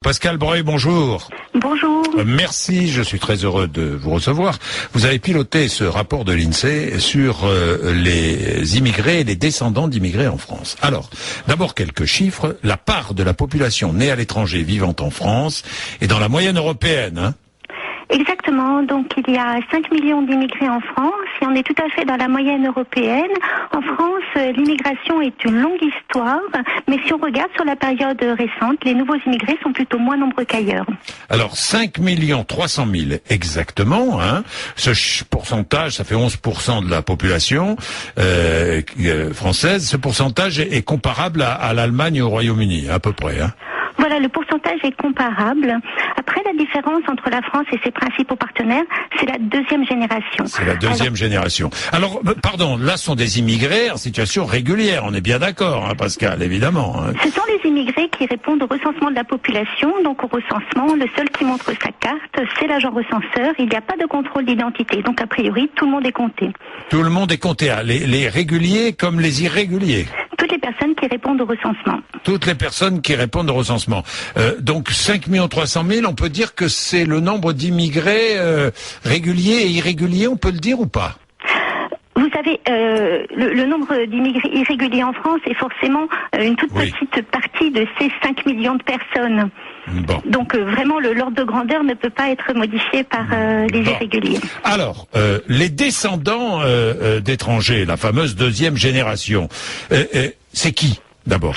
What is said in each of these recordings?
Pascal Breuil, bonjour. Bonjour. Merci, je suis très heureux de vous recevoir. Vous avez piloté ce rapport de l'INSEE sur les immigrés et les descendants d'immigrés en France. Alors, d'abord quelques chiffres. La part de la population née à l'étranger vivant en France est dans la moyenne européenne, hein. Exactement, donc il y a 5 millions d'immigrés en France et on est tout à fait dans la moyenne européenne. En France, l'immigration est une longue histoire, mais si on regarde sur la période récente, les nouveaux immigrés sont plutôt moins nombreux qu'ailleurs. Alors 5 300 000 exactement, hein. Ce pourcentage, ça fait 11% de la population française. Ce pourcentage est comparable à l'Allemagne et au Royaume-Uni, à peu près, hein. Voilà, le pourcentage est comparable. Après, la différence entre la France et ses principaux partenaires, c'est la deuxième génération. C'est la deuxième génération. Alors, pardon, là sont des immigrés en situation régulière, on est bien d'accord, hein, Pascal, évidemment. Hein. Ce sont les immigrés qui répondent au recensement de la population, donc au recensement. Le seul qui montre sa carte, c'est l'agent recenseur. Il n'y a pas de contrôle d'identité, donc a priori, tout le monde est compté. Tout le monde est compté, hein, les réguliers comme les irréguliers. Toutes les personnes qui répondent au recensement. Toutes les personnes qui répondent au recensement. Donc 5 300 000, on peut dire que c'est le nombre d'immigrés réguliers et irréguliers, on peut le dire ou pas ? Vous savez, le nombre d'immigrés irréguliers en France est forcément une toute petite partie de ces 5 millions de personnes. Bon. Donc vraiment, l'ordre de grandeur ne peut pas être modifié par les irréguliers. Alors, les descendants d'étrangers, la fameuse deuxième génération, c'est qui d'abord ?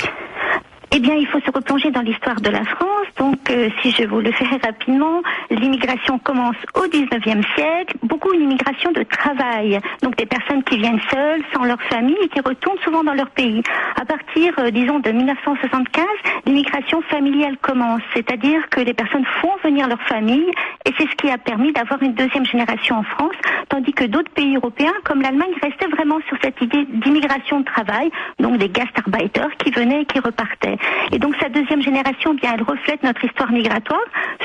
Eh bien, il faut se replonger dans l'histoire de la France. Donc, si je vous le fais rapidement, l'immigration commence au 19e siècle. Beaucoup une immigration de travail. Donc, des personnes qui viennent seules, sans leur famille, et qui retournent souvent dans leur pays. À partir, disons, de 1975, l'immigration familiale commence. C'est-à-dire que les personnes font venir leur famille, et c'est ce qui a permis d'avoir une deuxième génération en France, tandis que d'autres pays européens, comme l'Allemagne, restaient vraiment sur cette idée d'immigration de travail, donc des gastarbeiters qui venaient et qui repartaient. Et donc, cette deuxième génération, bien, elle reflète notre histoire migratoire,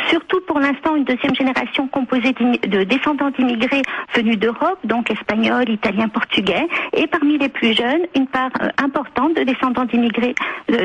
surtout pour l'instant une deuxième génération composée de descendants d'immigrés venus d'Europe, donc espagnols, italiens, portugais, et parmi les plus jeunes, une part importante de descendants d'immigrés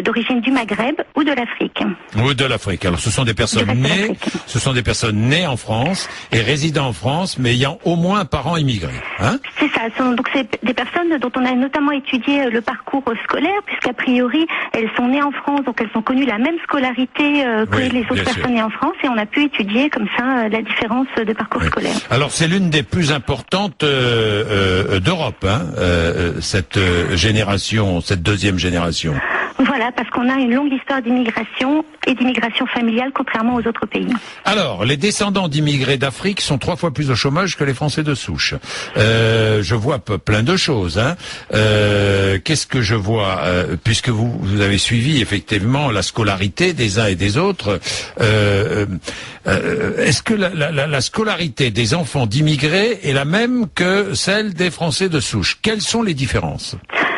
d'origine du Maghreb ou de l'Afrique. Ou de l'Afrique. Alors ce sont des personnes nées en France et résidant en France, mais ayant au moins un parent immigré. Hein ? C'est ça. Donc c'est des personnes dont on a notamment étudié le parcours scolaire, puisqu'a priori elles sont nées en France, donc elles ont connu la même scolarité que les autres personnes nées en France, et on a pu étudier comme ça la différence de parcours scolaire. Alors c'est l'une des plus importantes d'Europe, hein, cette génération, cette deuxième génération. Voilà, parce qu'on a une longue histoire d'immigration et d'immigration familiale, contrairement aux autres pays. Alors, les descendants d'immigrés d'Afrique sont 3 fois plus au chômage que les Français de souche. Je vois plein de choses. Hein. Qu'est-ce que je vois puisque vous avez suivi effectivement la scolarité des uns et des autres. Est-ce que la scolarité des enfants d'immigrés est la même que celle des Français de souche ? Quelles sont les différences ?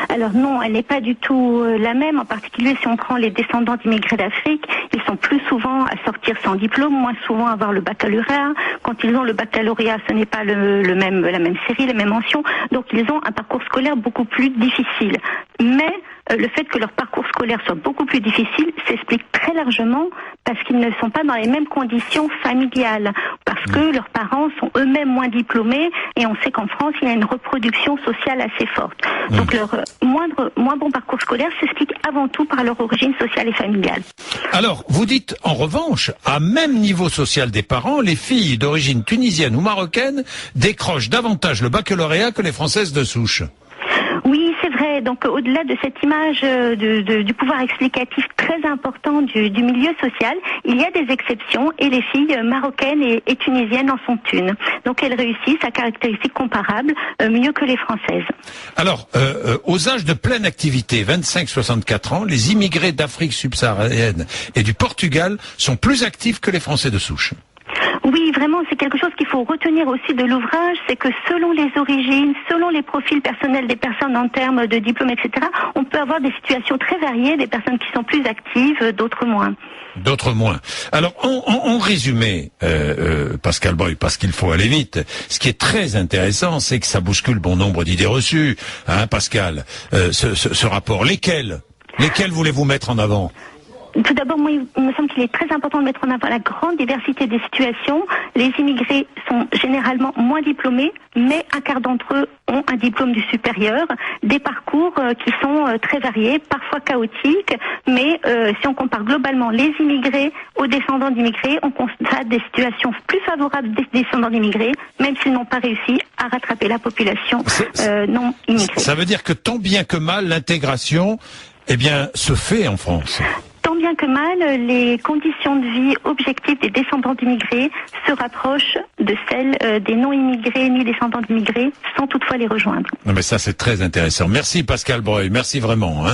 Alors non, elle n'est pas du tout la même, en particulier si on prend les descendants d'immigrés d'Afrique, ils sont plus souvent à sortir sans diplôme, moins souvent à avoir le baccalauréat. Quand ils ont le baccalauréat, ce n'est pas la même série, la même mention, donc ils ont un parcours scolaire beaucoup plus difficile. Mais le fait que leur parcours scolaire soit beaucoup plus difficile s'explique très largement parce qu'ils ne sont pas dans les mêmes conditions familiales, parce que leurs parents sont eux-mêmes moins diplômés, et on sait qu'en France, il y a une reproduction sociale assez forte. Donc leur moins bon parcours scolaire s'explique avant tout par leur origine sociale et familiale. Alors, vous dites, en revanche, à même niveau social des parents, les filles d'origine tunisienne ou marocaine décrochent davantage le baccalauréat que les Françaises de souche. Oui, c'est vrai. Donc, au-delà de cette image du pouvoir explicatif très important du milieu social, il y a des exceptions, et les filles marocaines et tunisiennes en sont une. Donc, elles réussissent à caractéristiques comparables mieux que les Françaises. Alors, aux âges de pleine activité, 25-64 ans, les immigrés d'Afrique subsaharienne et du Portugal sont plus actifs que les Français de souche. Oui, vraiment, c'est quelque chose qu'il faut retenir aussi de l'ouvrage, c'est que selon les origines, selon les profils personnels des personnes en termes de diplôme, etc., on peut avoir des situations très variées, des personnes qui sont plus actives, d'autres moins. D'autres moins. Alors, en résumé, Pascal Breuil, parce qu'il faut aller vite, ce qui est très intéressant, c'est que ça bouscule bon nombre d'idées reçues, hein, Pascal, ce rapport. Lesquelles voulez-vous mettre en avant ? Tout d'abord, moi, il me semble qu'il est très important de mettre en avant la grande diversité des situations. Les immigrés sont généralement moins diplômés, mais un quart d'entre eux ont un diplôme du supérieur. Des parcours qui sont très variés, parfois chaotiques, mais si on compare globalement les immigrés aux descendants d'immigrés, on constate des situations plus favorables des descendants d'immigrés, même s'ils n'ont pas réussi à rattraper la population non immigrée. Ça veut dire que tant bien que mal, l'intégration, se fait en France. Tant bien que mal, les conditions de vie objectives des descendants d'immigrés se rapprochent de celles des non-immigrés ni descendants d'immigrés, sans toutefois les rejoindre. Non mais ça c'est très intéressant. Merci Pascal Breuil, merci vraiment.